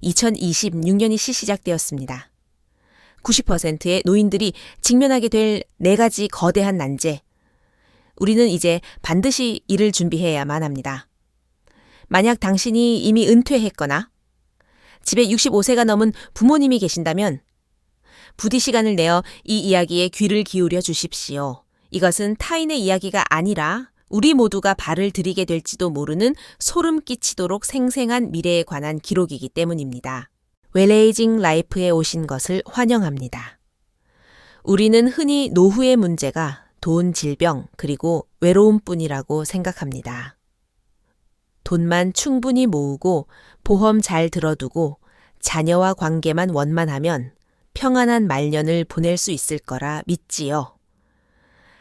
2026년이 시작되었습니다. 90%의 노인들이 직면하게 될 4가지 거대한 난제. 우리는 이제 반드시 이를 준비해야만 합니다. 만약 당신이 이미 은퇴했거나 집에 65세가 넘은 부모님이 계신다면 부디 시간을 내어 이 이야기에 귀를 기울여 주십시오. 이것은 타인의 이야기가 아니라 우리 모두가 발을 들이게 될지도 모르는 소름 끼치도록 생생한 미래에 관한 기록이기 때문입니다. 웰에이징 라이프에 오신 것을 환영합니다. 우리는 흔히 노후의 문제가 돈, 질병, 그리고 외로움뿐이라고 생각합니다. 돈만 충분히 모으고 보험 잘 들어두고 자녀와 관계만 원만하면 평안한 말년을 보낼 수 있을 거라 믿지요.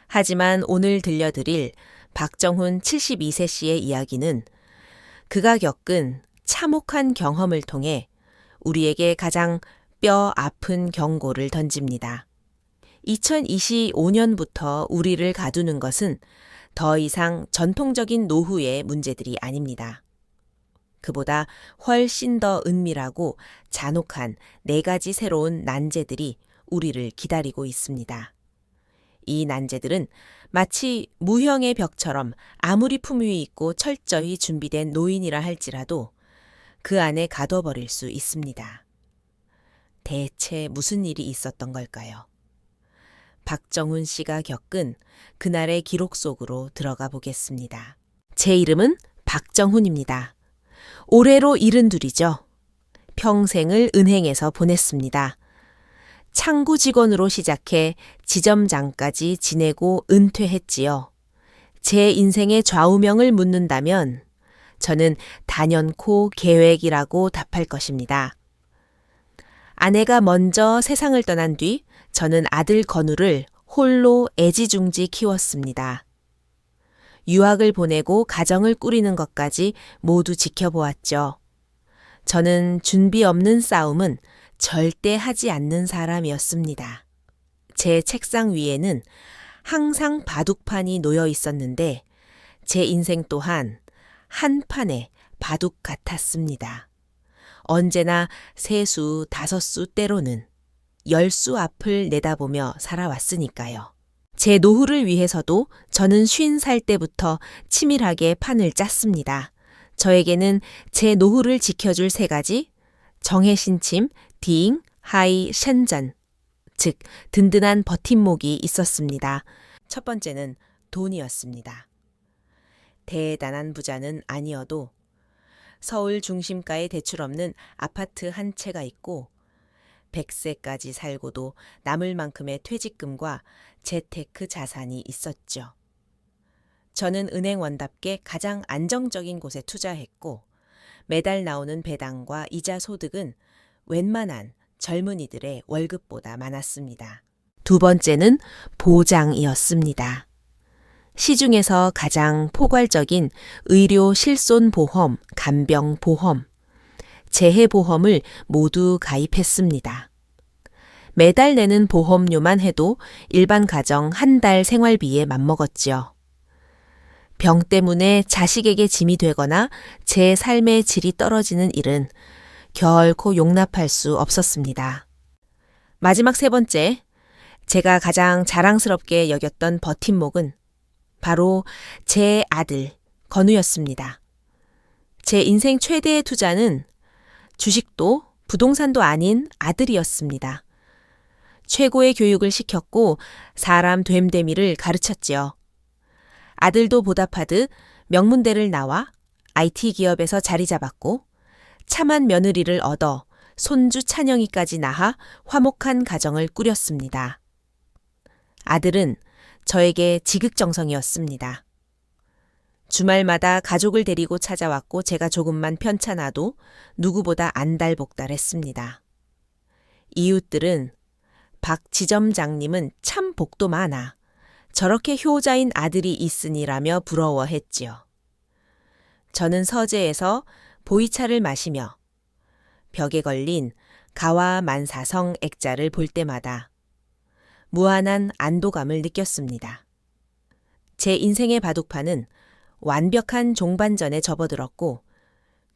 하지만 오늘 들려드릴 박정훈 72세 씨의 이야기는 그가 겪은 참혹한 경험을 통해 우리에게 가장 뼈 아픈 경고를 던집니다. 2025년부터 우리를 가두는 것은 더 이상 전통적인 노후의 문제들이 아닙니다. 그보다 훨씬 더 은밀하고 잔혹한 4가지 새로운 난제들이 우리를 기다리고 있습니다. 이 난제들은 마치 무형의 벽처럼 아무리 품위 있고 철저히 준비된 노인이라 할지라도 그 안에 가둬버릴 수 있습니다. 대체 무슨 일이 있었던 걸까요? 박정훈 씨가 겪은 그날의 기록 속으로 들어가 보겠습니다. 제 이름은 박정훈입니다. 올해로 72이죠. 평생을 은행에서 보냈습니다. 창구 직원으로 시작해 지점장까지 지내고 은퇴했지요. 제 인생의 좌우명을 묻는다면 저는 단연코 계획이라고 답할 것입니다. 아내가 먼저 세상을 떠난 뒤 저는 아들 건우를 홀로 애지중지 키웠습니다. 유학을 보내고 가정을 꾸리는 것까지 모두 지켜보았죠. 저는 준비 없는 싸움은 절대 하지 않는 사람이었습니다. 제 책상 위에는 항상 바둑판이 놓여 있었는데 제 인생 또한 한 판의 바둑 같았습니다. 언제나 3수, 5수 때로는 10수 앞을 내다보며 살아왔으니까요. 제 노후를 위해서도 저는 50살 때부터 치밀하게 판을 짰습니다. 저에게는 제 노후를 지켜줄 3가지 정해신침, 디잉, 하이, 셴전, 즉 든든한 버팀목이 있었습니다. 첫 번째는 돈이었습니다. 대단한 부자는 아니어도 서울 중심가에 대출 없는 아파트 한 채가 있고 100세까지 살고도 남을 만큼의 퇴직금과 재테크 자산이 있었죠. 저는 은행 원답게 가장 안정적인 곳에 투자했고 매달 나오는 배당과 이자 소득은 웬만한 젊은이들의 월급보다 많았습니다. 두 번째는 보장이었습니다. 시중에서 가장 포괄적인 의료 실손보험, 간병보험, 재해보험을 모두 가입했습니다. 매달 내는 보험료만 해도 일반 가정 한 달 생활비에 맞먹었지요. 병 때문에 자식에게 짐이 되거나 제 삶의 질이 떨어지는 일은 결코 용납할 수 없었습니다. 마지막 3번째, 제가 가장 자랑스럽게 여겼던 버팀목은 바로 제 아들 건우였습니다. 제 인생 최대의 투자는 주식도 부동산도 아닌 아들이었습니다. 최고의 교육을 시켰고 사람 됨됨이를 가르쳤지요. 아들도 보답하듯 명문대를 나와 IT 기업에서 자리 잡았고 참한 며느리를 얻어 손주 찬영이까지 낳아 화목한 가정을 꾸렸습니다. 아들은 저에게 지극정성이었습니다. 주말마다 가족을 데리고 찾아왔고 제가 조금만 편찮아도 누구보다 안달복달했습니다. 이웃들은 박 지점장님은 참 복도 많아. 저렇게 효자인 아들이 있으니라며 부러워했지요. 저는 서재에서 보이차를 마시며 벽에 걸린 가와 만사성 액자를 볼 때마다 무한한 안도감을 느꼈습니다. 제 인생의 바둑판은 완벽한 종반전에 접어들었고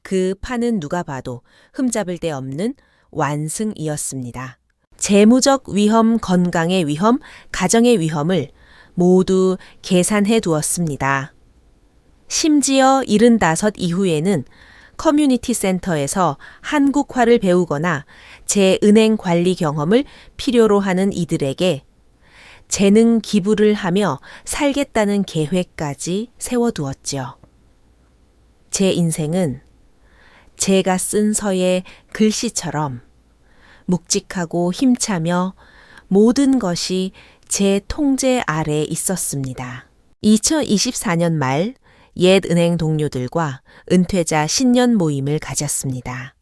그 판은 누가 봐도 흠잡을 데 없는 완승이었습니다. 재무적 위험, 건강의 위험, 가정의 위험을 모두 계산해 두었습니다. 심지어 75 이후에는 커뮤니티 센터에서 한국화를 배우거나 제 은행 관리 경험을 필요로 하는 이들에게 재능 기부를 하며 살겠다는 계획까지 세워두었죠. 제 인생은 제가 쓴 서의 글씨처럼 묵직하고 힘차며 모든 것이 제 통제 아래 있었습니다. 2024년 말 옛 은행 동료들과 은퇴자 신년 모임을 가졌습니다.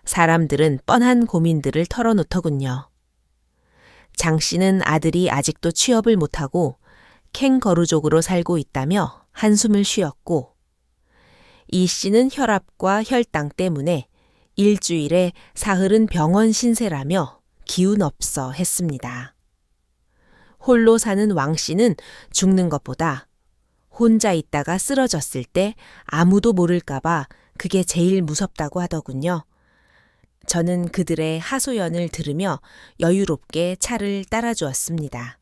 사람들은 뻔한 고민들을 털어놓더군요. 장 씨는 아들이 아직도 취업을 못하고 캥거루족으로 살고 있다며 한숨을 쉬었고, 이 씨는 혈압과 혈당 때문에 일주일에 사흘은 병원 신세라며 기운 없어 했습니다. 홀로 사는 왕 씨는 죽는 것보다 혼자 있다가 쓰러졌을 때 아무도 모를까봐 그게 제일 무섭다고 하더군요. 저는 그들의 하소연을 들으며 여유롭게 차를 따라주었습니다.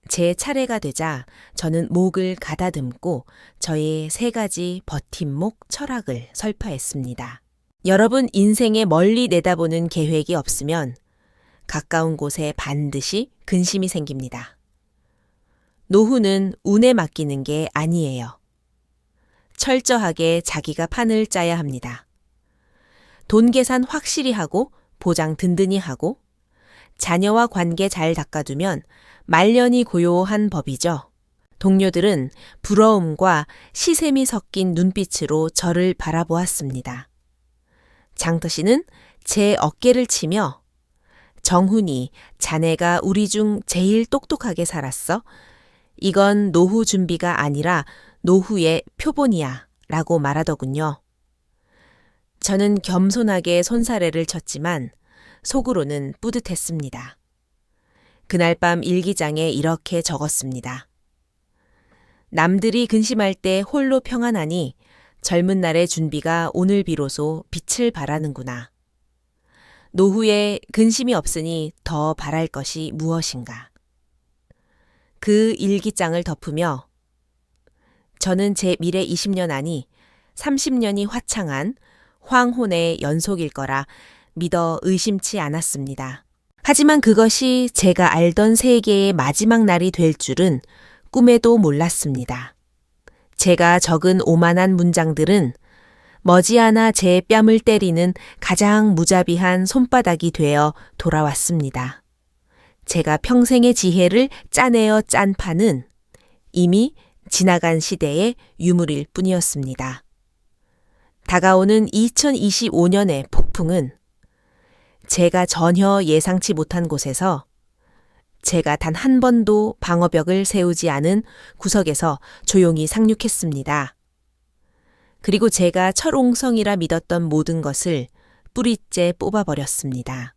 제 차례가 되자 저는 목을 가다듬고 저의 3가지 버팀목 철학을 설파했습니다. 여러분 인생에 멀리 내다보는 계획이 없으면 가까운 곳에 반드시 근심이 생깁니다. 노후는 운에 맡기는 게 아니에요. 철저하게 자기가 판을 짜야 합니다. 돈 계산 확실히 하고 보장 든든히 하고 자녀와 관계 잘 닦아두면 말년이 고요한 법이죠. 동료들은 부러움과 시샘이 섞인 눈빛으로 저를 바라보았습니다. 장터 씨는 제 어깨를 치며 정훈이 자네가 우리 중 제일 똑똑하게 살았어. 이건 노후 준비가 아니라 노후의 표본이야 라고 말하더군요. 저는 겸손하게 손사래를 쳤지만 속으로는 뿌듯했습니다. 그날 밤 일기장에 이렇게 적었습니다. 남들이 근심할 때 홀로 평안하니 젊은 날의 준비가 오늘 비로소 빛을 발하는구나. 노후에 근심이 없으니 더 바랄 것이 무엇인가. 그 일기장을 덮으며 저는 제 미래 20년 안이 30년이 화창한 황혼의 연속일 거라 믿어 의심치 않았습니다. 하지만 그것이 제가 알던 세계의 마지막 날이 될 줄은 꿈에도 몰랐습니다. 제가 적은 오만한 문장들은 머지않아 제 뺨을 때리는 가장 무자비한 손바닥이 되어 돌아왔습니다. 제가 평생의 지혜를 짜내어 짠 판은 이미 지나간 시대의 유물일 뿐이었습니다. 다가오는 2025년의 폭풍은 제가 전혀 예상치 못한 곳에서 제가 단 한 번도 방어벽을 세우지 않은 구석에서 조용히 상륙했습니다. 그리고 제가 철옹성이라 믿었던 모든 것을 뿌리째 뽑아버렸습니다.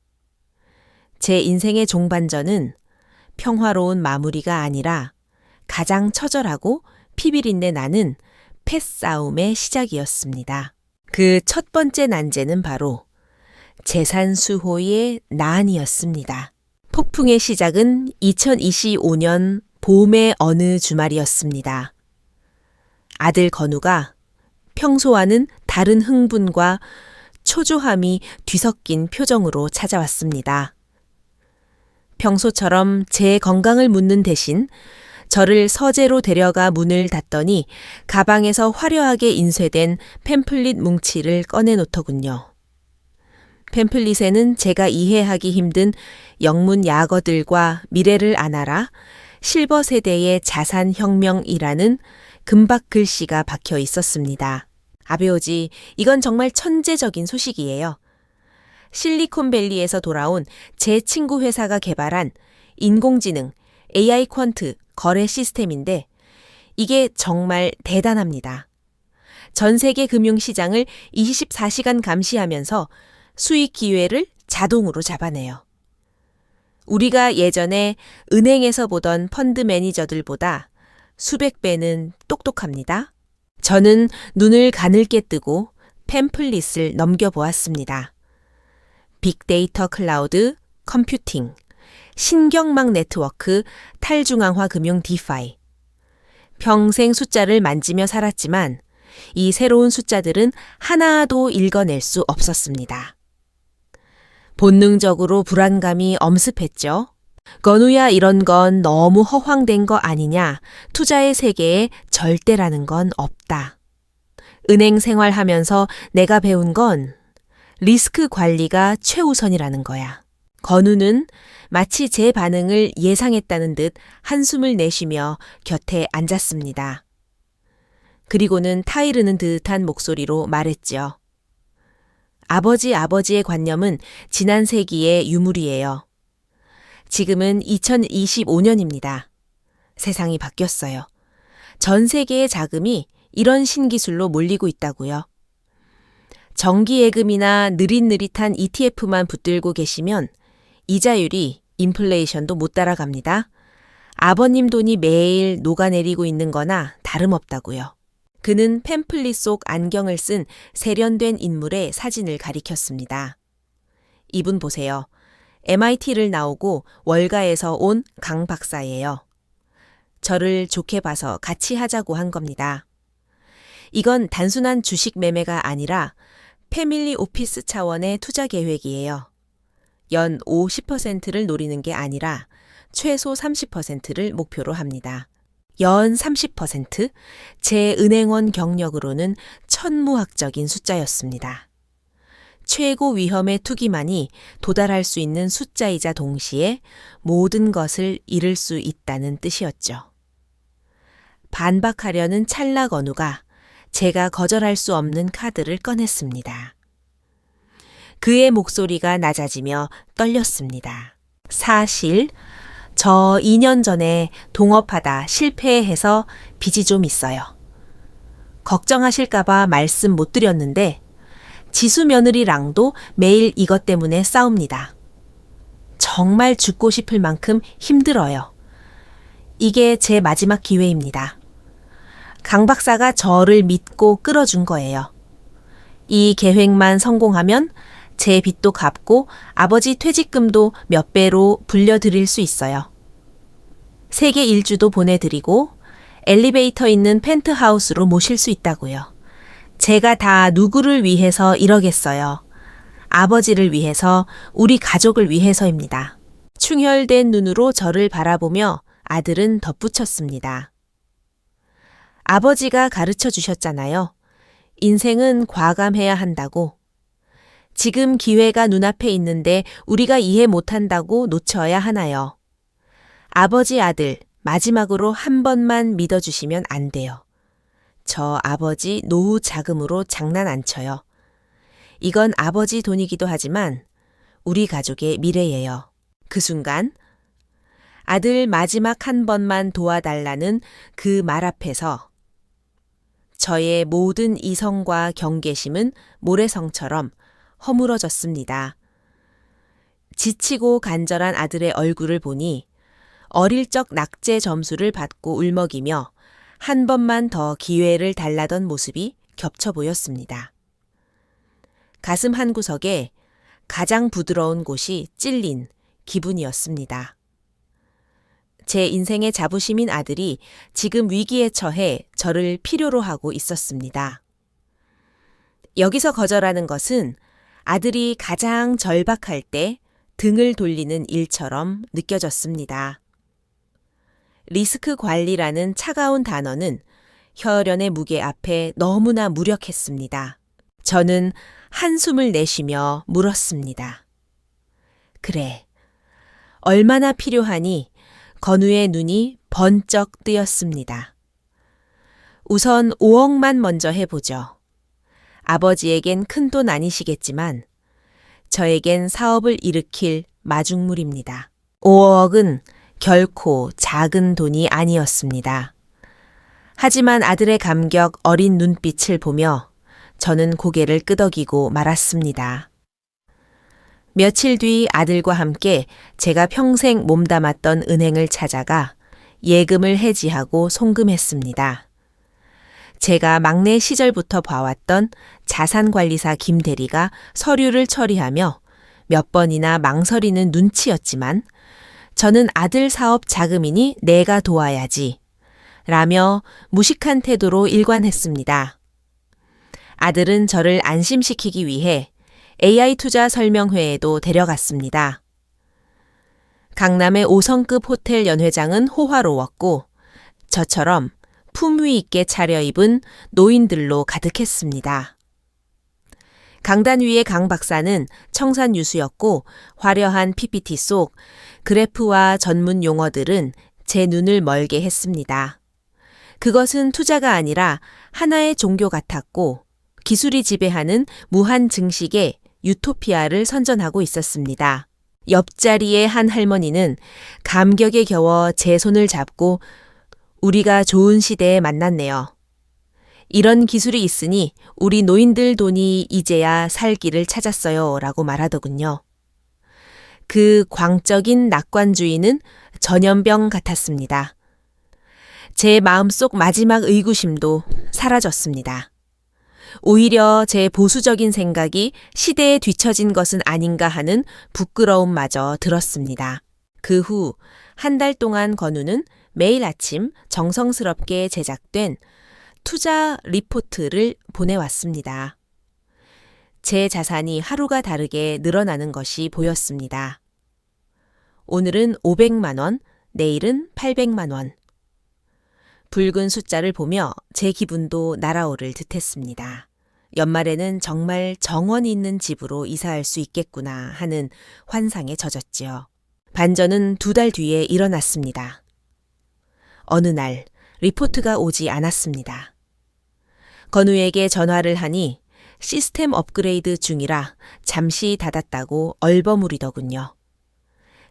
제 인생의 종반전은 평화로운 마무리가 아니라 가장 처절하고 피비린내 나는 패싸움의 시작이었습니다. 그 첫 번째 난제는 바로 재산 수호의 난이었습니다. 폭풍의 시작은 2025년 봄의 어느 주말이었습니다. 아들 건우가 평소와는 다른 흥분과 초조함이 뒤섞인 표정으로 찾아왔습니다. 평소처럼 제 건강을 묻는 대신 저를 서재로 데려가 문을 닫더니 가방에서 화려하게 인쇄된 팸플릿 뭉치를 꺼내놓더군요. 팸플릿에는 제가 이해하기 힘든 영문 약어들과 미래를 아나라 실버 세대의 자산혁명이라는 금박 글씨가 박혀 있었습니다. 아베오지, 이건 정말 천재적인 소식이에요. 실리콘밸리에서 돌아온 제 친구 회사가 개발한 인공지능 AI 퀀트 거래 시스템인데 이게 정말 대단합니다. 전 세계 금융시장을 24시간 감시하면서 수익 기회를 자동으로 잡아내요. 우리가 예전에 은행에서 보던 펀드 매니저들보다 수백 배는 똑똑합니다. 저는 눈을 가늘게 뜨고 팸플릿을 넘겨보았습니다. 빅데이터 클라우드, 컴퓨팅, 신경망 네트워크, 탈중앙화 금융 디파이. 평생 숫자를 만지며 살았지만 이 새로운 숫자들은 하나도 읽어낼 수 없었습니다. 본능적으로 불안감이 엄습했죠. 건우야, 이런 건 너무 허황된 거 아니냐. 투자의 세계에 절대라는 건 없다. 은행 생활하면서 내가 배운 건 리스크 관리가 최우선이라는 거야. 건우는 마치 제 반응을 예상했다는 듯 한숨을 내쉬며 곁에 앉았습니다. 그리고는 타이르는 듯한 목소리로 말했죠. 아버지의 관념은 지난 세기의 유물이에요. 지금은 2025년입니다. 세상이 바뀌었어요. 전 세계의 자금이 이런 신기술로 몰리고 있다고요. 정기예금이나 느릿느릿한 ETF만 붙들고 계시면 이자율이 인플레이션도 못 따라갑니다. 아버님 돈이 매일 녹아내리고 있는 거나 다름없다고요. 그는 팸플릿 속 안경을 쓴 세련된 인물의 사진을 가리켰습니다. 이분 보세요. MIT를 나오고 월가에서 온 강 박사예요. 저를 좋게 봐서 같이 하자고 한 겁니다. 이건 단순한 주식 매매가 아니라 패밀리 오피스 차원의 투자 계획이에요. 연 50%를 노리는 게 아니라 최소 30%를 목표로 합니다. 연 30%? 제 은행원 경력으로는 천문학적인 숫자였습니다. 최고 위험의 투기만이 도달할 수 있는 숫자이자 동시에 모든 것을 잃을 수 있다는 뜻이었죠. 반박하려는 찰나 건우가 제가 거절할 수 없는 카드를 꺼냈습니다. 그의 목소리가 낮아지며 떨렸습니다. 사실 저 2년 전에 동업하다 실패해서 빚이 좀 있어요. 걱정하실까봐 말씀 못 드렸는데 지수 며느리랑도 매일 이것 때문에 싸웁니다. 정말 죽고 싶을 만큼 힘들어요. 이게 제 마지막 기회입니다. 강 박사가 저를 믿고 끌어준 거예요. 이 계획만 성공하면 제 빚도 갚고 아버지 퇴직금도 몇 배로 불려드릴 수 있어요. 세계 일주도 보내드리고 엘리베이터 있는 펜트하우스로 모실 수 있다고요. 제가 다 누구를 위해서 이러겠어요. 아버지를 위해서, 우리 가족을 위해서입니다. 충혈된 눈으로 저를 바라보며 아들은 덧붙였습니다. 아버지가 가르쳐 주셨잖아요. 인생은 과감해야 한다고. 지금 기회가 눈앞에 있는데 우리가 이해 못한다고 놓쳐야 하나요? 아버지 아들, 마지막으로 한 번만 믿어주시면 안 돼요. 저 아버지 노후 자금으로 장난 안 쳐요. 이건 아버지 돈이기도 하지만 우리 가족의 미래예요. 그 순간 아들 마지막 한 번만 도와달라는 그 말 앞에서 저의 모든 이성과 경계심은 모래성처럼 허물어졌습니다. 지치고 간절한 아들의 얼굴을 보니 어릴 적 낙제 점수를 받고 울먹이며 한 번만 더 기회를 달라던 모습이 겹쳐 보였습니다. 가슴 한구석에 가장 부드러운 곳이 찔린 기분이었습니다. 제 인생의 자부심인 아들이 지금 위기에 처해 저를 필요로 하고 있었습니다. 여기서 거절하는 것은 아들이 가장 절박할 때 등을 돌리는 일처럼 느껴졌습니다. 리스크 관리라는 차가운 단어는 혈연의 무게 앞에 너무나 무력했습니다. 저는 한숨을 내쉬며 물었습니다. 그래, 얼마나 필요하니? 건우의 눈이 번쩍 뜨였습니다. 우선 5억만 먼저 해보죠. 아버지에겐 큰 돈 아니시겠지만 저에겐 사업을 일으킬 마중물입니다. 5억은 결코 작은 돈이 아니었습니다. 하지만 아들의 감격 어린 눈빛을 보며 저는 고개를 끄덕이고 말았습니다. 며칠 뒤 아들과 함께 제가 평생 몸담았던 은행을 찾아가 예금을 해지하고 송금했습니다. 제가 막내 시절부터 봐왔던 자산관리사 김 대리가 서류를 처리하며 몇 번이나 망설이는 눈치였지만 저는 아들 사업 자금이니 내가 도와야지 라며 무식한 태도로 일관했습니다. 아들은 저를 안심시키기 위해 AI 투자 설명회에도 데려갔습니다. 강남의 5성급 호텔 연회장은 호화로웠고 저처럼 품위 있게 차려입은 노인들로 가득했습니다. 강단 위의 강 박사는 청산유수였고 화려한 PPT 속 그래프와 전문 용어들은 제 눈을 멀게 했습니다. 그것은 투자가 아니라 하나의 종교 같았고 기술이 지배하는 무한 증식의 유토피아를 선전하고 있었습니다. 옆자리의 한 할머니는 감격에 겨워 제 손을 잡고 우리가 좋은 시대에 만났네요. 이런 기술이 있으니 우리 노인들 돈이 이제야 살 길을 찾았어요 라고 말하더군요. 그 광적인 낙관주의는 전염병 같았습니다. 제 마음속 마지막 의구심도 사라졌습니다. 오히려 제 보수적인 생각이 시대에 뒤처진 것은 아닌가 하는 부끄러움마저 들었습니다. 그 후 한 달 동안 건우는 매일 아침 정성스럽게 제작된 투자 리포트를 보내왔습니다. 제 자산이 하루가 다르게 늘어나는 것이 보였습니다. 오늘은 500만 원, 내일은 800만 원. 붉은 숫자를 보며 제 기분도 날아오를 듯했습니다. 연말에는 정말 정원이 있는 집으로 이사할 수 있겠구나 하는 환상에 젖었지요. 반전은 2달 뒤에 일어났습니다. 어느 날 리포트가 오지 않았습니다. 건우에게 전화를 하니 시스템 업그레이드 중이라 잠시 닫았다고 얼버무리더군요.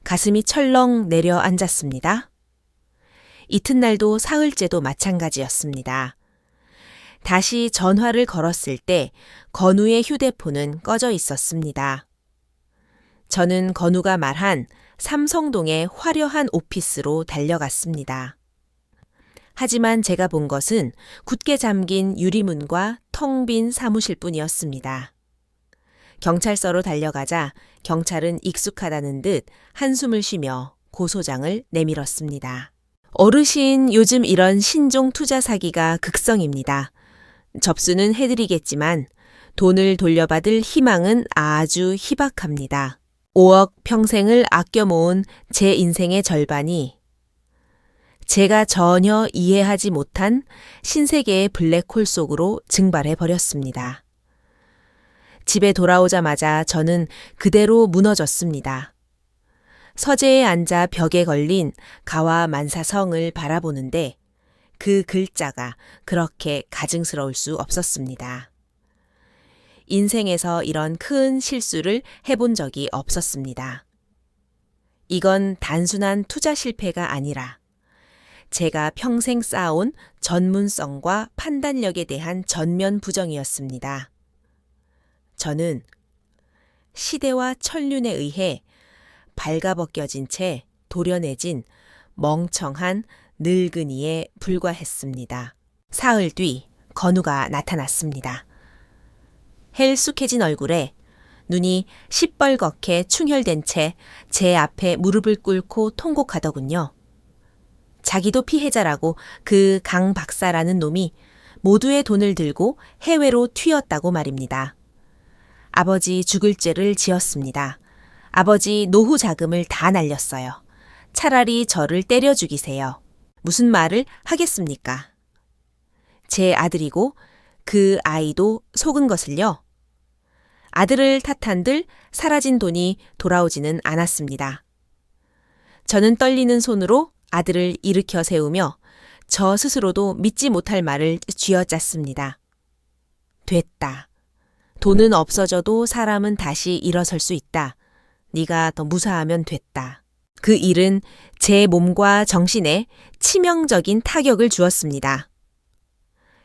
가슴이 철렁 내려앉았습니다. 이튿날도 사흘째도 마찬가지였습니다. 다시 전화를 걸었을 때 건우의 휴대폰은 꺼져 있었습니다. 저는 건우가 말한 삼성동의 화려한 오피스로 달려갔습니다. 하지만 제가 본 것은 굳게 잠긴 유리문과 텅 빈 사무실뿐이었습니다. 경찰서로 달려가자 경찰은 익숙하다는 듯 한숨을 쉬며 고소장을 내밀었습니다. 어르신, 요즘 이런 신종 투자 사기가 극성입니다. 접수는 해드리겠지만 돈을 돌려받을 희망은 아주 희박합니다. 5억 평생을 아껴 모은 제 인생의 절반이 제가 전혀 이해하지 못한 신세계의 블랙홀 속으로 증발해 버렸습니다. 집에 돌아오자마자 저는 그대로 무너졌습니다. 서재에 앉아 벽에 걸린 가와 만사성을 바라보는데 그 글자가 그렇게 가증스러울 수 없었습니다. 인생에서 이런 큰 실수를 해본 적이 없었습니다. 이건 단순한 투자 실패가 아니라 제가 평생 쌓아온 전문성과 판단력에 대한 전면 부정이었습니다. 저는 시대와 천륜에 의해 발가벗겨진 채 도려내진 멍청한 늙은이에 불과했습니다. 사흘 뒤 건우가 나타났습니다. 헬쑥해진 얼굴에 눈이 시뻘겋게 충혈된 채 제 앞에 무릎을 꿇고 통곡하더군요. 자기도 피해자라고 그 강 박사라는 놈이 모두의 돈을 들고 해외로 튀었다고 말입니다. 아버지 죽을 죄를 지었습니다. 아버지 노후 자금을 다 날렸어요. 차라리 저를 때려 죽이세요. 무슨 말을 하겠습니까? 제 아들이고 그 아이도 속은 것을요. 아들을 탓한들 사라진 돈이 돌아오지는 않았습니다. 저는 떨리는 손으로 아들을 일으켜 세우며 저 스스로도 믿지 못할 말을 쥐어짰습니다. 됐다. 돈은 없어져도 사람은 다시 일어설 수 있다. 네가 더 무사하면 됐다. 그 일은 제 몸과 정신에 치명적인 타격을 주었습니다.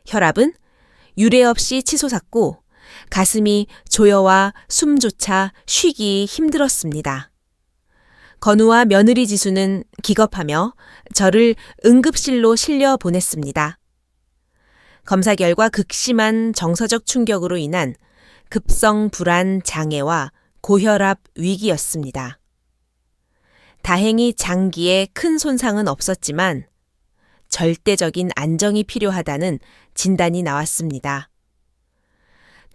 혈압은 유례 없이 치솟았고 가슴이 조여와 숨조차 쉬기 힘들었습니다. 건우와 며느리 지수는 기겁하며 저를 응급실로 실려 보냈습니다. 검사 결과 극심한 정서적 충격으로 인한 급성 불안 장애와 고혈압 위기였습니다. 다행히 장기에 큰 손상은 없었지만 절대적인 안정이 필요하다는 진단이 나왔습니다.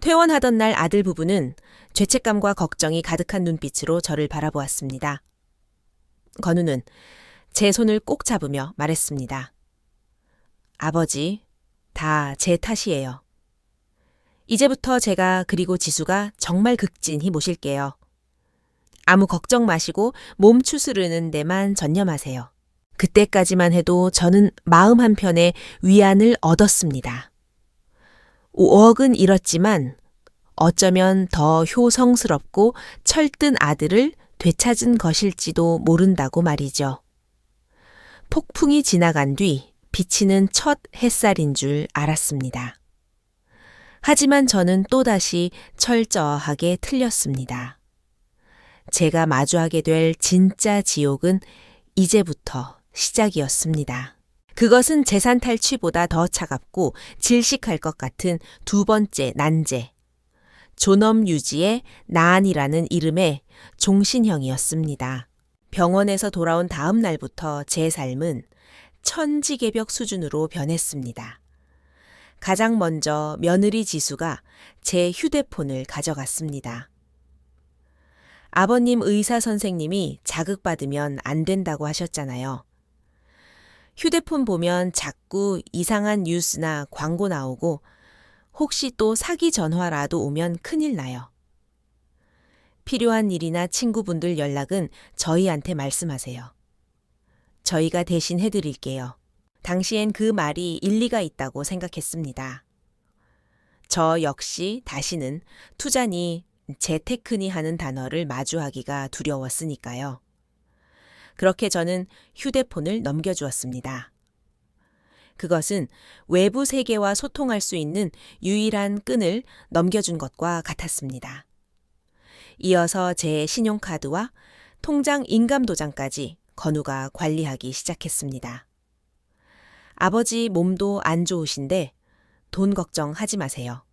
퇴원하던 날 아들 부부는 죄책감과 걱정이 가득한 눈빛으로 저를 바라보았습니다. 건우는 제 손을 꼭 잡으며 말했습니다. 아버지, 다 제 탓이에요. 이제부터 제가 그리고 지수가 정말 극진히 모실게요. 아무 걱정 마시고 몸 추스르는 데만 전념하세요. 그때까지만 해도 저는 마음 한편에 위안을 얻었습니다. 5억은 잃었지만 어쩌면 더 효성스럽고 철든 아들을 되찾은 것일지도 모른다고 말이죠. 폭풍이 지나간 뒤 비치는 첫 햇살인 줄 알았습니다. 하지만 저는 또다시 철저하게 틀렸습니다. 제가 마주하게 될 진짜 지옥은 이제부터 시작이었습니다. 그것은 재산 탈취보다 더 차갑고 질식할 것 같은 두 번째 난제, 존엄 유지의 난이라는 이름의 종신형이었습니다. 병원에서 돌아온 다음 날부터 제 삶은 천지개벽 수준으로 변했습니다. 가장 먼저 며느리 지수가 제 휴대폰을 가져갔습니다. 아버님 의사 선생님이 자극받으면 안 된다고 하셨잖아요. 휴대폰 보면 자꾸 이상한 뉴스나 광고 나오고 혹시 또 사기 전화라도 오면 큰일 나요. 필요한 일이나 친구분들 연락은 저희한테 말씀하세요. 저희가 대신 해드릴게요. 당시엔 그 말이 일리가 있다고 생각했습니다. 저 역시 다시는 투자니 재테크니 하는 단어를 마주하기가 두려웠으니까요. 그렇게 저는 휴대폰을 넘겨주었습니다. 그것은 외부 세계와 소통할 수 있는 유일한 끈을 넘겨준 것과 같았습니다. 이어서 제 신용카드와 통장 인감도장까지 건우가 관리하기 시작했습니다. 아버지 몸도 안 좋으신데 돈 걱정하지 마세요.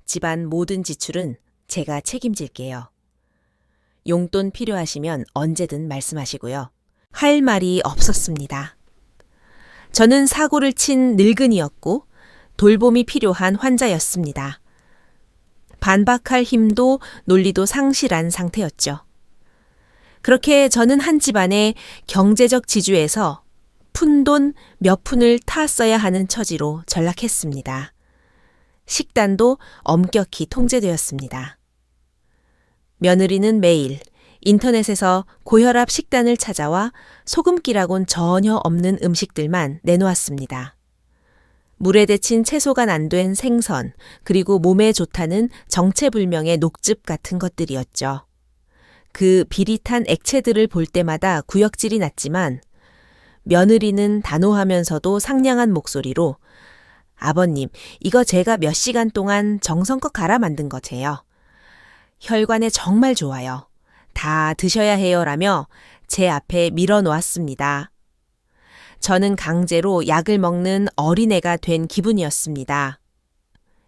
집안 모든 지출은 제가 책임질게요. 용돈 필요하시면 언제든 말씀하시고요. 할 말이 없었습니다. 저는 사고를 친 늙은이였고 돌봄이 필요한 환자였습니다. 반박할 힘도 논리도 상실한 상태였죠. 그렇게 저는 한 집안의 경제적 지주에서 푼돈 몇 푼을 타았어야 하는 처지로 전락했습니다. 식단도 엄격히 통제되었습니다. 며느리는 매일 인터넷에서 고혈압 식단을 찾아와 소금기라곤 전혀 없는 음식들만 내놓았습니다. 물에 데친 채소가 안 된 생선, 그리고 몸에 좋다는 정체불명의 녹즙 같은 것들이었죠. 그 비릿한 액체들을 볼 때마다 구역질이 났지만 며느리는 단호하면서도 상냥한 목소리로 아버님, 이거 제가 몇 시간 동안 정성껏 갈아 만든 거제요. 혈관에 정말 좋아요. 다 드셔야 해요라며 제 앞에 밀어놓았습니다. 저는 강제로 약을 먹는 어린애가 된 기분이었습니다.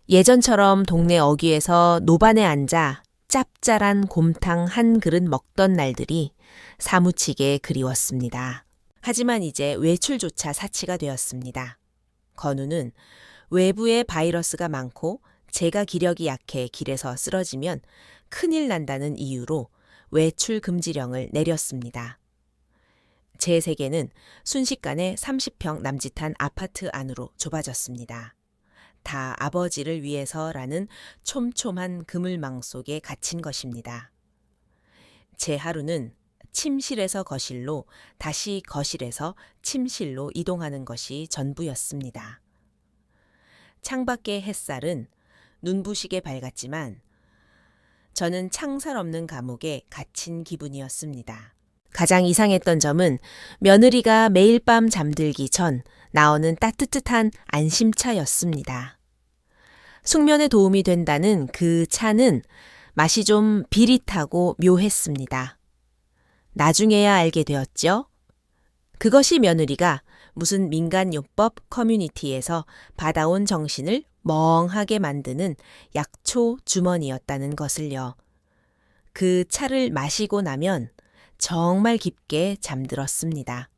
예전처럼 동네 어귀에서 노반에 앉아 짭짤한 곰탕 한 그릇 먹던 날들이 사무치게 그리웠습니다. 하지만 이제 외출조차 사치가 되었습니다. 건우는 외부에 바이러스가 많고 제가 기력이 약해 길에서 쓰러지면 큰일 난다는 이유로 외출 금지령을 내렸습니다. 제 세계는 순식간에 30평 남짓한 아파트 안으로 좁아졌습니다. 다 아버지를 위해서라는 촘촘한 그물망 속에 갇힌 것입니다. 제 하루는 침실에서 거실로, 다시 거실에서 침실로 이동하는 것이 전부였습니다. 창밖의 햇살은 눈부시게 밝았지만 저는 창살 없는 감옥에 갇힌 기분이었습니다. 가장 이상했던 점은 며느리가 매일 밤 잠들기 전 나오는 따뜻한 안심차였습니다. 숙면에 도움이 된다는 그 차는 맛이 좀 비릿하고 묘했습니다. 나중에야 알게 되었죠. 그것이 며느리가 무슨 민간요법 커뮤니티에서 받아온 정신을 멍하게 만드는 약초 주머니였다는 것을요. 그 차를 마시고 나면 정말 깊게 잠들었습니다.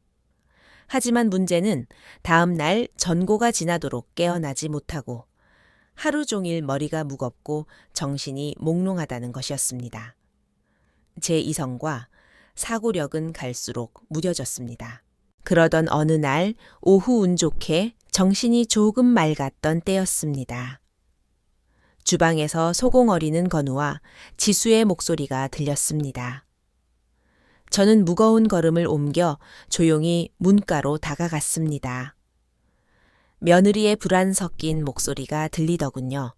하지만 문제는 다음 날 전고가 지나도록 깨어나지 못하고 하루 종일 머리가 무겁고 정신이 몽롱하다는 것이었습니다. 제 이성과 사고력은 갈수록 무뎌졌습니다. 그러던 어느 날 오후 운 좋게 정신이 조금 맑았던 때였습니다. 주방에서 소공어리는 건우와 지수의 목소리가 들렸습니다. 저는 무거운 걸음을 옮겨 조용히 문가로 다가갔습니다. 며느리의 불안 섞인 목소리가 들리더군요.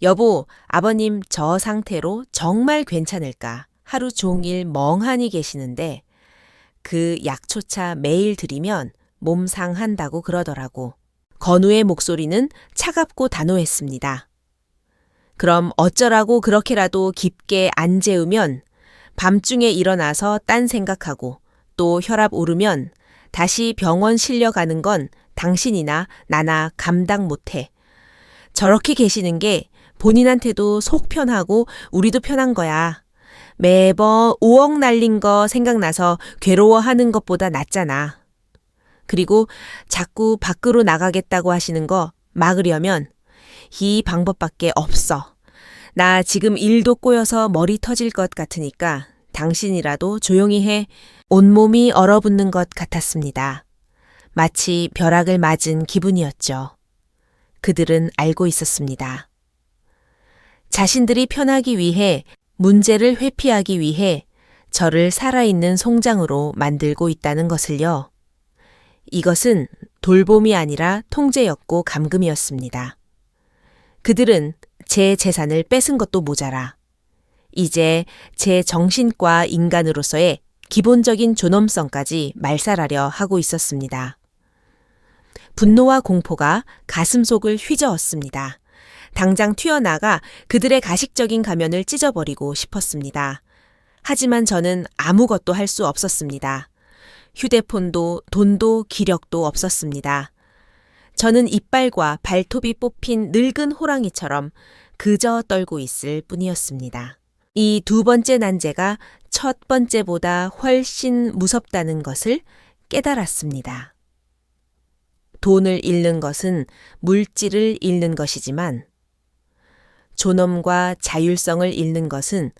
여보, 아버님 저 상태로 정말 괜찮을까? 하루 종일 멍하니 계시는데 그 약초차 매일 드리면 몸 상한다고 그러더라고. 건우의 목소리는 차갑고 단호했습니다. 그럼 어쩌라고 그렇게라도 깊게 안 재우면 밤중에 일어나서 딴 생각하고 또 혈압 오르면 다시 병원 실려가는 건 당신이나 나나 감당 못해. 저렇게 계시는 게 본인한테도 속 편하고 우리도 편한 거야. 매번 5억 날린 거 생각나서 괴로워하는 것보다 낫잖아. 그리고 자꾸 밖으로 나가겠다고 하시는 거 막으려면 이 방법밖에 없어. 나 지금 일도 꼬여서 머리 터질 것 같으니까 당신이라도 조용히 해. 온몸이 얼어붙는 것 같았습니다. 마치 벼락을 맞은 기분이었죠. 그들은 알고 있었습니다. 자신들이 편하기 위해 문제를 회피하기 위해 저를 살아있는 송장으로 만들고 있다는 것을요. 이것은 돌봄이 아니라 통제였고 감금이었습니다. 그들은 제 재산을 뺏은 것도 모자라 이제 제 정신과 인간으로서의 기본적인 존엄성까지 말살하려 하고 있었습니다. 분노와 공포가 가슴속을 휘저었습니다. 당장 튀어나가 그들의 가식적인 가면을 찢어버리고 싶었습니다. 하지만 저는 아무것도 할 수 없었습니다. 휴대폰도 돈도 기력도 없었습니다. 저는 이빨과 발톱이 뽑힌 늙은 호랑이처럼 그저 떨고 있을 뿐이었습니다. 이 두 번째 난제가 첫 번째보다 훨씬 무섭다는 것을 깨달았습니다. 돈을 잃는 것은 물질을 잃는 것이지만 존엄과 자율성을 잃는 것은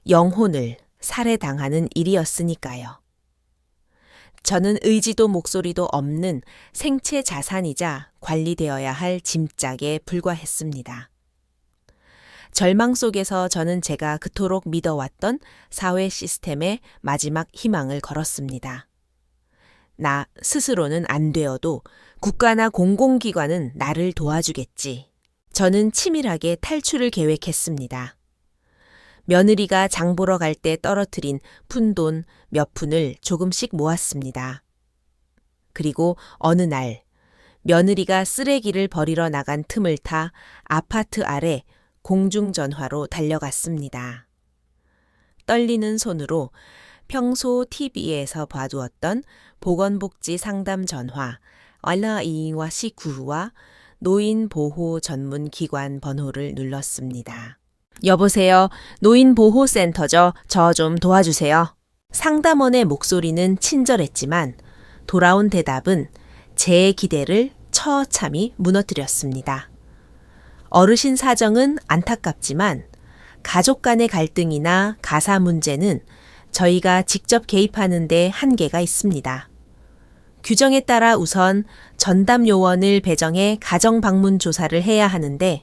영혼을 살해당하는 일이었으니까요. 저는 의지도 목소리도 없는 생체 자산이자 관리되어야 할 짐짝에 불과했습니다. 절망 속에서 저는 제가 그토록 믿어왔던 사회 시스템에 마지막 희망을 걸었습니다. 나 스스로는 안 되어도 국가나 공공기관은 나를 도와주겠지. 저는 치밀하게 탈출을 계획했습니다. 며느리가 장 보러 갈 때 떨어뜨린 푼돈 몇 푼을 조금씩 모았습니다. 그리고 어느 날 며느리가 쓰레기를 버리러 나간 틈을 타 아파트 아래 공중전화로 달려갔습니다. 떨리는 손으로 평소 TV에서 봐두었던 보건복지 상담 전화 112-19와 노인보호 전문 기관 번호를 눌렀습니다. 여보세요. 노인보호센터죠. 저 좀 도와주세요. 상담원의 목소리는 친절했지만 돌아온 대답은 제 기대를 처참히 무너뜨렸습니다. 어르신 사정은 안타깝지만 가족 간의 갈등이나 가사 문제는 저희가 직접 개입하는 데 한계가 있습니다. 규정에 따라 우선 전담 요원을 배정해 가정 방문 조사를 해야 하는데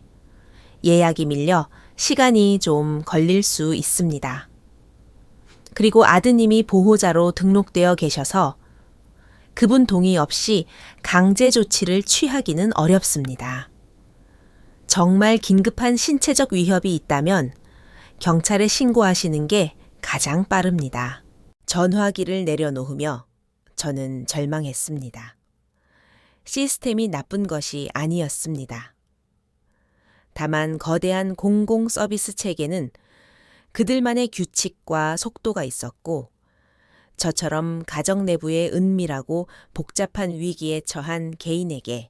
예약이 밀려 시간이 좀 걸릴 수 있습니다. 그리고 아드님이 보호자로 등록되어 계셔서 그분 동의 없이 강제 조치를 취하기는 어렵습니다. 정말 긴급한 신체적 위협이 있다면 경찰에 신고하시는 게 가장 빠릅니다. 전화기를 내려놓으며 저는 절망했습니다. 시스템이 나쁜 것이 아니었습니다. 다만 거대한 공공 서비스 체계는 그들만의 규칙과 속도가 있었고 저처럼 가정 내부의 은밀하고 복잡한 위기에 처한 개인에게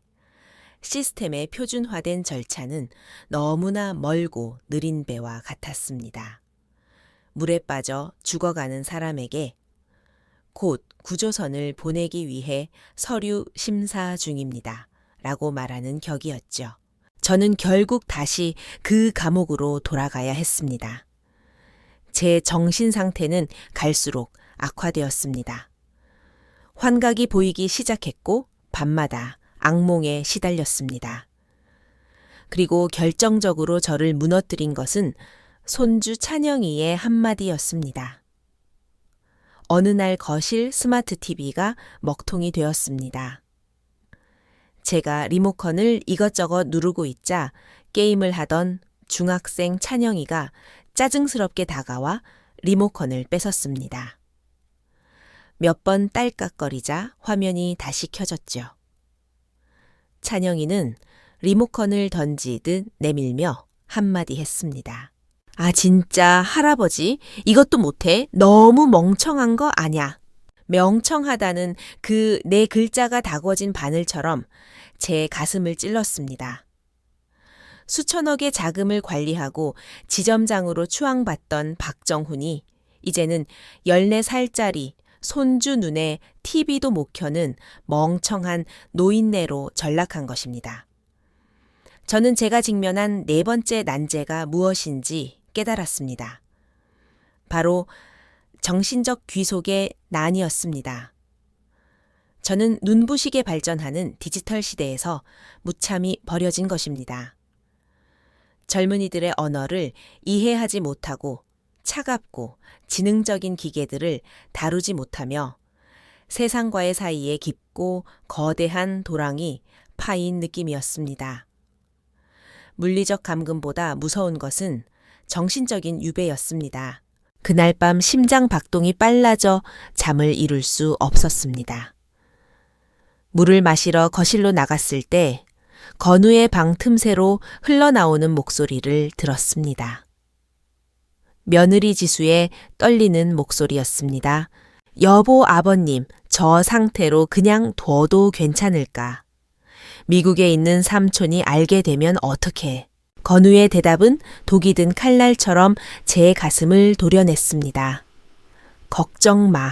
시스템의 표준화된 절차는 너무나 멀고 느린 배와 같았습니다. 물에 빠져 죽어가는 사람에게 곧 구조선을 보내기 위해 서류 심사 중입니다. 라고 말하는 격이었죠. 저는 결국 다시 그 감옥으로 돌아가야 했습니다. 제 정신 상태는 갈수록 악화되었습니다. 환각이 보이기 시작했고 밤마다 악몽에 시달렸습니다. 그리고 결정적으로 저를 무너뜨린 것은 손주 찬영이의 한마디였습니다. 어느 날 거실 스마트 TV가 먹통이 되었습니다. 제가 리모컨을 이것저것 누르고 있자 게임을 하던 중학생 찬영이가 짜증스럽게 다가와 리모컨을 뺏었습니다. 몇 번 딸깍거리자 화면이 다시 켜졌죠. 찬영이는 리모컨을 던지듯 내밀며 한마디 했습니다. 아, 진짜 할아버지 이것도 못해? 너무 멍청한 거 아냐? 명청하다는 그 네 글자가 다궈진 바늘처럼 제 가슴을 찔렀습니다. 수천억의 자금을 관리하고 지점장으로 추앙받던 박정훈이 이제는 14살짜리 손주 눈에 TV도 못 켜는 멍청한 노인네로 전락한 것입니다. 저는 제가 직면한 네 번째 난제가 무엇인지 깨달았습니다. 바로 정신적 귀속의 난이었습니다. 저는 눈부시게 발전하는 디지털 시대에서 무참히 버려진 것입니다. 젊은이들의 언어를 이해하지 못하고 차갑고 지능적인 기계들을 다루지 못하며 세상과의 사이에 깊고 거대한 도랑이 파인 느낌이었습니다. 물리적 감금보다 무서운 것은 정신적인 유배였습니다. 그날 밤 심장 박동이 빨라져 잠을 이룰 수 없었습니다. 물을 마시러 거실로 나갔을 때 건우의 방 틈새로 흘러나오는 목소리를 들었습니다. 며느리 지수의 떨리는 목소리였습니다. 여보 아버님, 저 상태로 그냥 둬도 괜찮을까? 미국에 있는 삼촌이 알게 되면 어떡해? 건우의 대답은 독이 든 칼날처럼 제 가슴을 도려냈습니다. 걱정 마.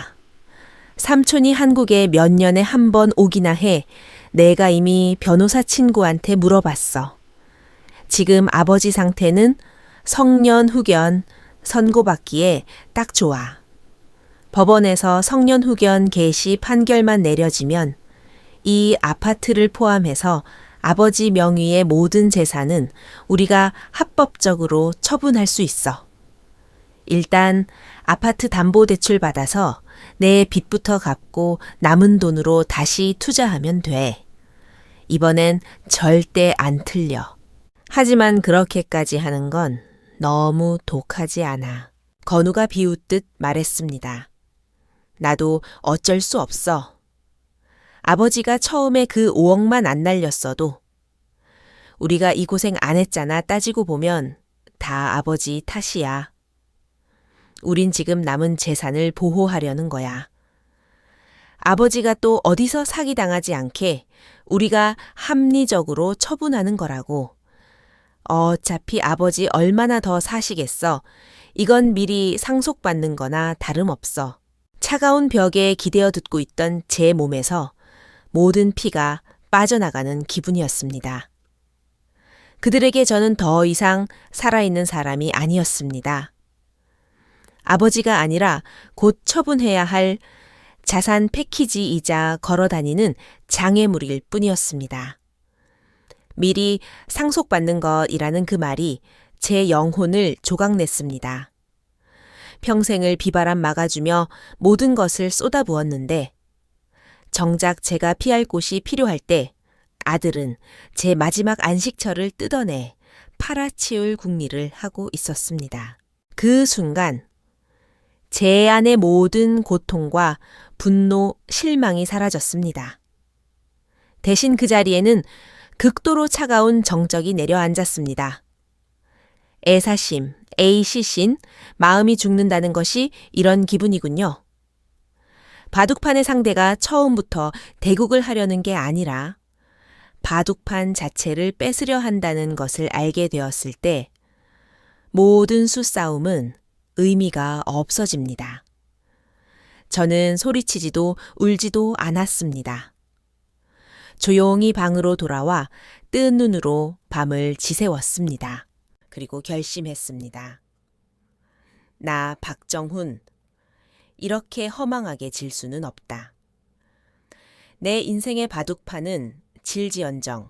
삼촌이 한국에 몇 년에 한 번 오기나 해. 내가 이미 변호사 친구한테 물어봤어. 지금 아버지 상태는 성년후견 선고받기에 딱 좋아. 법원에서 성년후견 개시 판결만 내려지면 이 아파트를 포함해서 아버지 명의의 모든 재산은 우리가 합법적으로 처분할 수 있어. 일단 아파트 담보대출 받아서 내 빚부터 갚고 남은 돈으로 다시 투자하면 돼. 이번엔 절대 안 틀려. 하지만 그렇게까지 하는 건 너무 독하지 않아. 건우가 비웃듯 말했습니다. 나도 어쩔 수 없어. 아버지가 처음에 그 5억만 안 날렸어도 우리가 이 고생 안 했잖아 따지고 보면 다 아버지 탓이야. 우린 지금 남은 재산을 보호하려는 거야. 아버지가 또 어디서 사기당하지 않게 우리가 합리적으로 처분하는 거라고. 어차피 아버지 얼마나 더 사시겠어. 이건 미리 상속받는 거나 다름없어. 차가운 벽에 기대어 듣고 있던 제 몸에서 모든 피가 빠져나가는 기분이었습니다. 그들에게 저는 더 이상 살아있는 사람이 아니었습니다. 아버지가 아니라 곧 처분해야 할 자산 패키지이자 걸어다니는 장애물일 뿐이었습니다. 미리 상속받는 것이라는 그 말이 제 영혼을 조각냈습니다. 평생을 비바람 막아주며 모든 것을 쏟아부었는데 정작 제가 피할 곳이 필요할 때 아들은 제 마지막 안식처를 뜯어내 팔아치울 궁리를 하고 있었습니다. 그 순간 제 안의 모든 고통과 분노, 실망이 사라졌습니다. 대신 그 자리에는 극도로 차가운 정적이 내려앉았습니다. 애사심, 에이시신, 마음이 죽는다는 것이 이런 기분이군요. 바둑판의 상대가 처음부터 대국을 하려는 게 아니라 바둑판 자체를 뺏으려 한다는 것을 알게 되었을 때 모든 수싸움은 의미가 없어집니다. 저는 소리치지도 울지도 않았습니다. 조용히 방으로 돌아와 뜬 눈으로 밤을 지새웠습니다. 그리고 결심했습니다. 나 박정훈, 이렇게 허망하게 질 수는 없다. 내 인생의 바둑판은 질지언정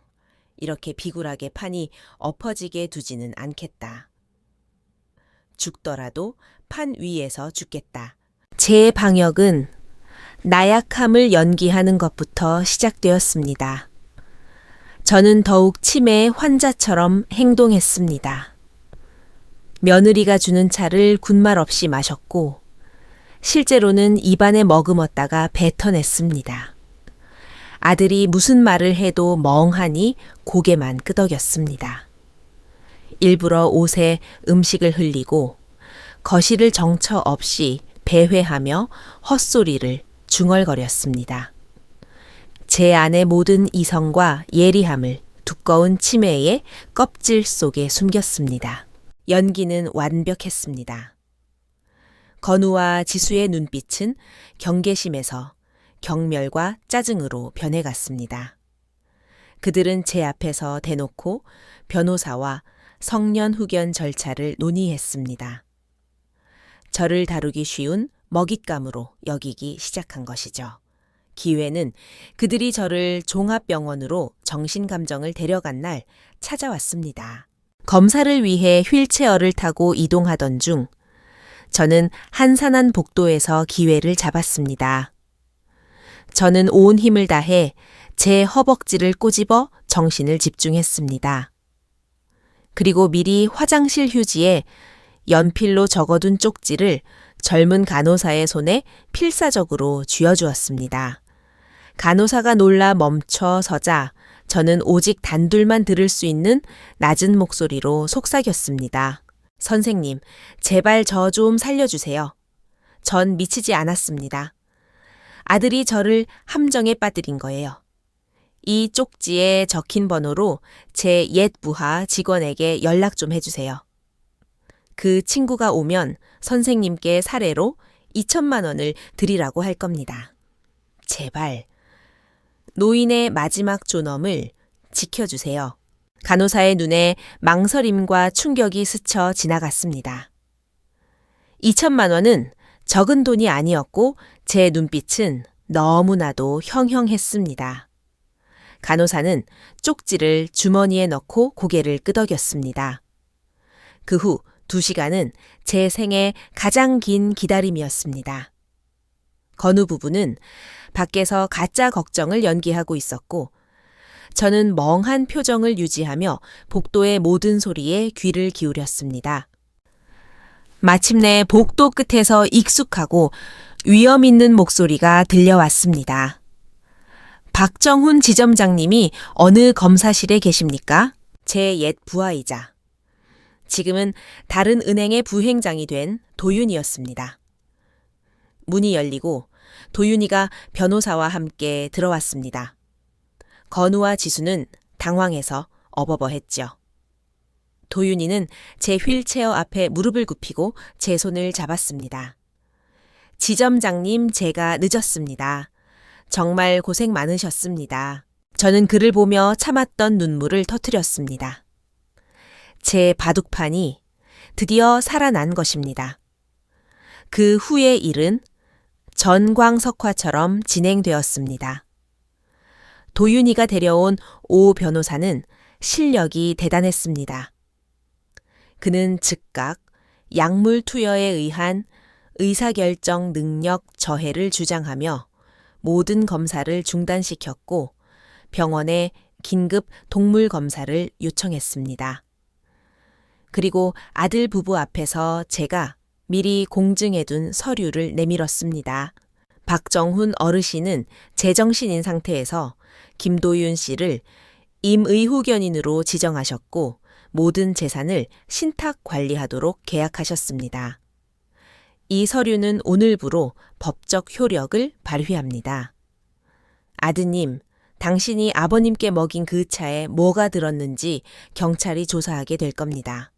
이렇게 비굴하게 판이 엎어지게 두지는 않겠다. 죽더라도 판 위에서 죽겠다. 제 방역은 나약함을 연기하는 것부터 시작되었습니다. 저는 더욱 치매의 환자처럼 행동했습니다. 며느리가 주는 차를 군말 없이 마셨고 실제로는 입안에 머금었다가 뱉어냈습니다. 아들이 무슨 말을 해도 멍하니 고개만 끄덕였습니다. 일부러 옷에 음식을 흘리고 거실을 정처 없이 배회하며 헛소리를 중얼거렸습니다. 제 안의 모든 이성과 예리함을 두꺼운 치매의 껍질 속에 숨겼습니다. 연기는 완벽했습니다. 건우와 지수의 눈빛은 경계심에서 경멸과 짜증으로 변해갔습니다. 그들은 제 앞에서 대놓고 변호사와 성년후견 절차를 논의했습니다. 저를 다루기 쉬운 먹잇감으로 여기기 시작한 것이죠. 기회는 그들이 저를 종합병원으로 정신감정을 데려간 날 찾아왔습니다. 검사를 위해 휠체어를 타고 이동하던 중 저는 한산한 복도에서 기회를 잡았습니다. 저는 온 힘을 다해 제 허벅지를 꼬집어 정신을 집중했습니다. 그리고 미리 화장실 휴지에 연필로 적어둔 쪽지를 젊은 간호사의 손에 필사적으로 쥐어주었습니다. 간호사가 놀라 멈춰 서자 저는 오직 단둘만 들을 수 있는 낮은 목소리로 속삭였습니다. 선생님, 제발 저 좀 살려주세요. 전 미치지 않았습니다. 아들이 저를 함정에 빠뜨린 거예요. 이 쪽지에 적힌 번호로 제 옛 부하 직원에게 연락 좀 해주세요. 그 친구가 오면 선생님께 사례로 2천만 원을 드리라고 할 겁니다. 제발 노인의 마지막 존엄을 지켜주세요. 간호사의 눈에 망설임과 충격이 스쳐 지나갔습니다. 2천만 원은 적은 돈이 아니었고 제 눈빛은 너무나도 형형했습니다. 간호사는 쪽지를 주머니에 넣고 고개를 끄덕였습니다. 그 후 2시간은 제 생애 가장 긴 기다림이었습니다. 건우 부부는 밖에서 가짜 걱정을 연기하고 있었고 저는 멍한 표정을 유지하며 복도의 모든 소리에 귀를 기울였습니다. 마침내 복도 끝에서 익숙하고 위험 있는 목소리가 들려왔습니다. 박정훈 지점장님이 어느 검사실에 계십니까? 제 옛 부하이자 지금은 다른 은행의 부행장이 된 도윤이었습니다. 문이 열리고 도윤이가 변호사와 함께 들어왔습니다. 건우와 지수는 당황해서 어버버했죠. 도윤이는 제 휠체어 앞에 무릎을 굽히고 제 손을 잡았습니다. 지점장님, 제가 늦었습니다. 정말 고생 많으셨습니다. 저는 그를 보며 참았던 눈물을 터뜨렸습니다. 제 바둑판이 드디어 살아난 것입니다. 그 후의 일은 전광석화처럼 진행되었습니다. 도윤이가 데려온 오 변호사는 실력이 대단했습니다. 그는 즉각 약물 투여에 의한 의사결정 능력 저해를 주장하며 모든 검사를 중단시켰고 병원에 긴급 동물 검사를 요청했습니다. 그리고 아들 부부 앞에서 제가 미리 공증해둔 서류를 내밀었습니다. 박정훈 어르신은 제정신인 상태에서 김도윤 씨를 임의후견인으로 지정하셨고 모든 재산을 신탁 관리하도록 계약하셨습니다. 이 서류는 오늘부로 법적 효력을 발휘합니다. 아드님, 당신이 아버님께 먹인 그 차에 뭐가 들었는지 경찰이 조사하게 될 겁니다.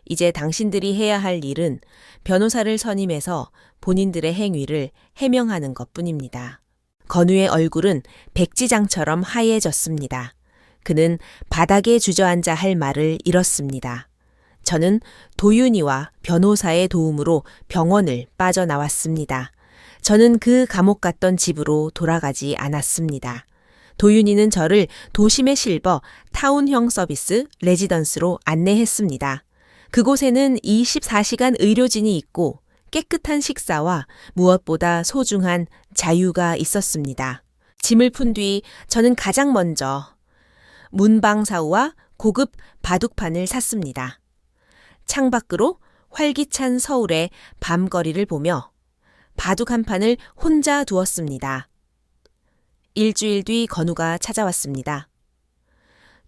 이제 당신들이 해야 할 일은 변호사를 선임해서 본인들의 행위를 해명하는 것뿐입니다. 건우의 얼굴은 백지장처럼 하얘졌습니다. 그는 바닥에 주저앉아 할 말을 잃었습니다. 저는 도윤이와 변호사의 도움으로 병원을 빠져나왔습니다. 저는 그 감옥 갔던 집으로 돌아가지 않았습니다. 도윤이는 저를 도심에 실버 타운형 서비스 레지던스로 안내했습니다. 그곳에는 24시간 의료진이 있고 깨끗한 식사와 무엇보다 소중한 자유가 있었습니다. 짐을 푼 뒤 저는 가장 먼저 문방사우와 고급 바둑판을 샀습니다. 창밖으로 활기찬 서울의 밤거리를 보며 바둑 한 판을 혼자 두었습니다. 일주일 뒤 건우가 찾아왔습니다.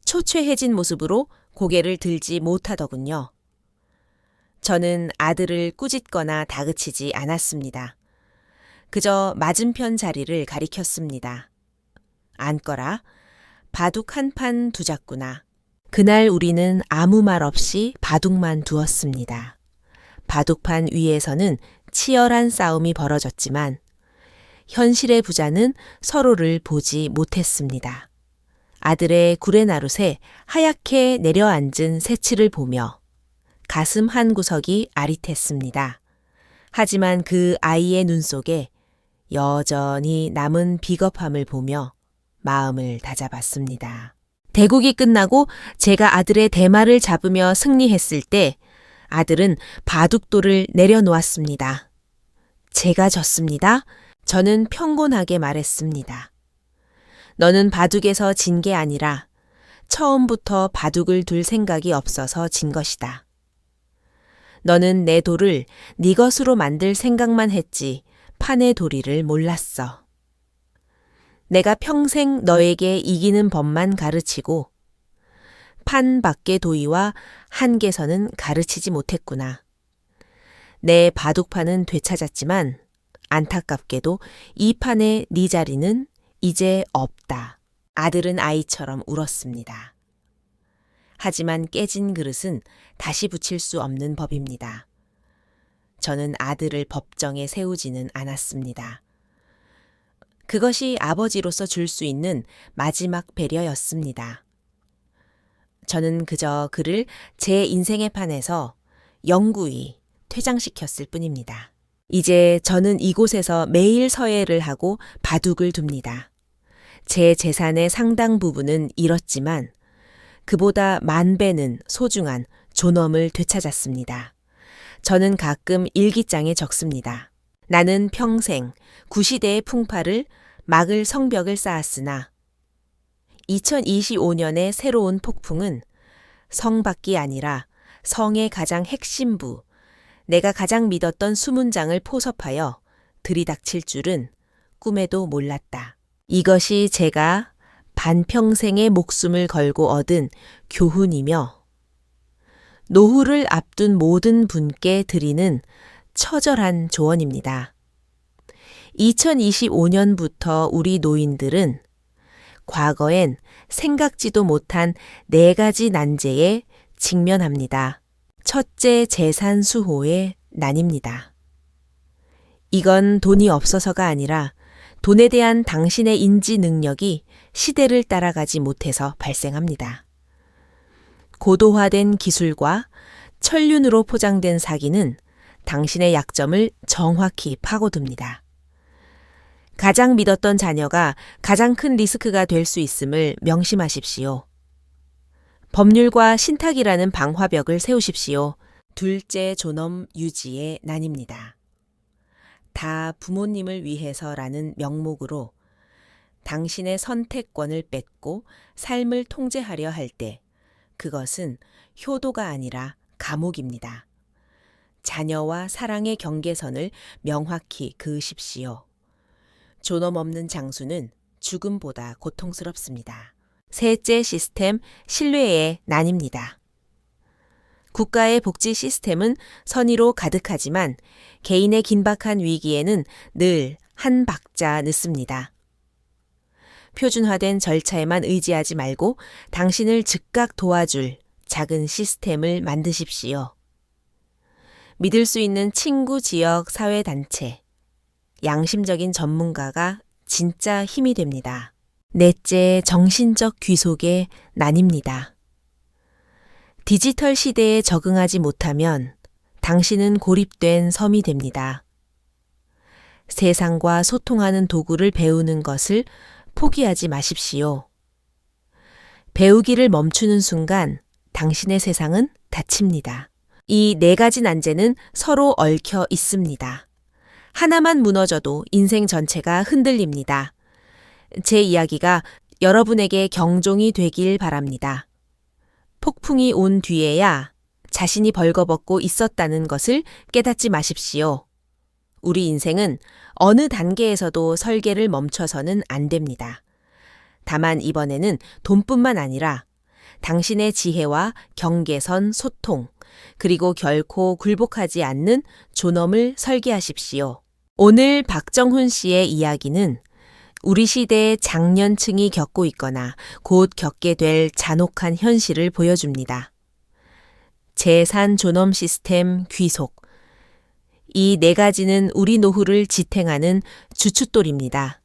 초췌해진 모습으로 고개를 들지 못하더군요. 저는 아들을 꾸짖거나 다그치지 않았습니다. 그저 맞은편 자리를 가리켰습니다. 앉거라. 바둑 한 판 두자꾸나. 그날 우리는 아무 말 없이 바둑만 두었습니다. 바둑판 위에서는 치열한 싸움이 벌어졌지만 현실의 부자는 서로를 보지 못했습니다. 아들의 구레나룻에 하얗게 내려앉은 새치를 보며 가슴 한 구석이 아릿했습니다. 하지만 그 아이의 눈 속에 여전히 남은 비겁함을 보며 마음을 다잡았습니다. 대국이 끝나고 제가 아들의 대마를 잡으며 승리했을 때 아들은 바둑돌을 내려놓았습니다. 제가 졌습니다. 저는 평곤하게 말했습니다. 너는 바둑에서 진 게 아니라 처음부터 바둑을 둘 생각이 없어서 진 것이다. 너는 내 돌을 네 것으로 만들 생각만 했지 판의 도리를 몰랐어. 내가 평생 너에게 이기는 법만 가르치고 판 밖의 도의와 한계선은 가르치지 못했구나. 내 바둑판은 되찾았지만 안타깝게도 이 판의 네 자리는 이제 없다. 아들은 아이처럼 울었습니다. 하지만 깨진 그릇은 다시 붙일 수 없는 법입니다. 저는 아들을 법정에 세우지는 않았습니다. 그것이 아버지로서 줄 수 있는 마지막 배려였습니다. 저는 그저 그를 제 인생의 판에서 영구히 퇴장시켰을 뿐입니다. 이제 저는 이곳에서 매일 서예를 하고 바둑을 둡니다. 제 재산의 상당 부분은 잃었지만 그보다 만 배는 소중한 존엄을 되찾았습니다. 저는 가끔 일기장에 적습니다. 나는 평생 구시대의 풍파를 막을 성벽을 쌓았으나 2025년의 새로운 폭풍은 성밖이 아니라 성의 가장 핵심부, 내가 가장 믿었던 수문장을 포섭하여 들이닥칠 줄은 꿈에도 몰랐다. 이것이 제가 반평생의 목숨을 걸고 얻은 교훈이며 노후를 앞둔 모든 분께 드리는 처절한 조언입니다. 2025년부터 우리 노인들은 과거엔 생각지도 못한 4가지 난제에 직면합니다. 첫째, 재산 수호의 난입니다. 이건 돈이 없어서가 아니라 돈에 대한 당신의 인지 능력이 시대를 따라가지 못해서 발생합니다. 고도화된 기술과 천륜으로 포장된 사기는 당신의 약점을 정확히 파고듭니다. 가장 믿었던 자녀가 가장 큰 리스크가 될 수 있음을 명심하십시오. 법률과 신탁이라는 방화벽을 세우십시오. 둘째, 존엄 유지의 난입니다. 다 부모님을 위해서라는 명목으로 당신의 선택권을 뺏고 삶을 통제하려 할 때 그것은 효도가 아니라 감옥입니다. 자녀와 사랑의 경계선을 명확히 그으십시오. 존엄 없는 장수는 죽음보다 고통스럽습니다. 셋째 시스템, 신뢰의 난입니다. 국가의 복지 시스템은 선의로 가득하지만 개인의 긴박한 위기에는 늘 한 박자 늦습니다. 표준화된 절차에만 의지하지 말고 당신을 즉각 도와줄 작은 시스템을 만드십시오. 믿을 수 있는 친구, 지역, 사회단체, 양심적인 전문가가 진짜 힘이 됩니다. 넷째, 정신적 귀속의 난입니다. 디지털 시대에 적응하지 못하면 당신은 고립된 섬이 됩니다. 세상과 소통하는 도구를 배우는 것을 포기하지 마십시오. 배우기를 멈추는 순간 당신의 세상은 닫힙니다. 이 네 가지 난제는 서로 얽혀 있습니다. 하나만 무너져도 인생 전체가 흔들립니다. 제 이야기가 여러분에게 경종이 되길 바랍니다. 폭풍이 온 뒤에야 자신이 벌거벗고 있었다는 것을 깨닫지 마십시오. 우리 인생은 어느 단계에서도 설계를 멈춰서는 안 됩니다. 다만 이번에는 돈뿐만 아니라 당신의 지혜와 경계선, 소통, 그리고 결코 굴복하지 않는 존엄을 설계하십시오. 오늘 박정훈 씨의 이야기는 우리 시대의 장년층이 겪고 있거나 곧 겪게 될 잔혹한 현실을 보여줍니다. 재산 존엄 시스템 귀속. 이 네 가지는 우리 노후를 지탱하는 주춧돌입니다.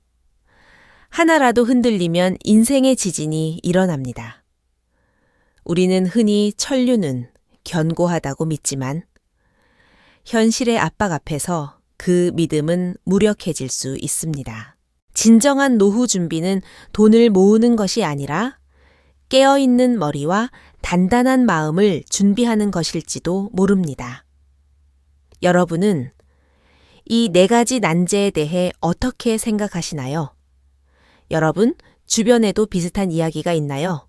하나라도 흔들리면 인생의 지진이 일어납니다. 우리는 흔히 천류는 견고하다고 믿지만 현실의 압박 앞에서 그 믿음은 무력해질 수 있습니다. 진정한 노후 준비는 돈을 모으는 것이 아니라 깨어있는 머리와 단단한 마음을 준비하는 것일지도 모릅니다. 여러분은 이 네 가지 난제에 대해 어떻게 생각하시나요? 여러분, 주변에도 비슷한 이야기가 있나요?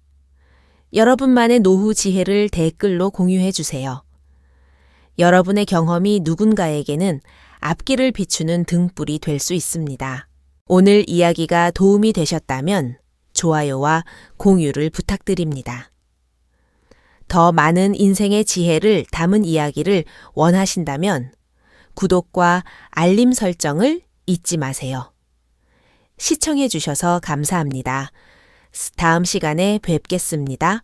여러분만의 노후 지혜를 댓글로 공유해 주세요. 여러분의 경험이 누군가에게는 앞길을 비추는 등불이 될 수 있습니다. 오늘 이야기가 도움이 되셨다면 좋아요와 공유를 부탁드립니다. 더 많은 인생의 지혜를 담은 이야기를 원하신다면 구독과 알림 설정을 잊지 마세요. 시청해 주셔서 감사합니다. 다음 시간에 뵙겠습니다.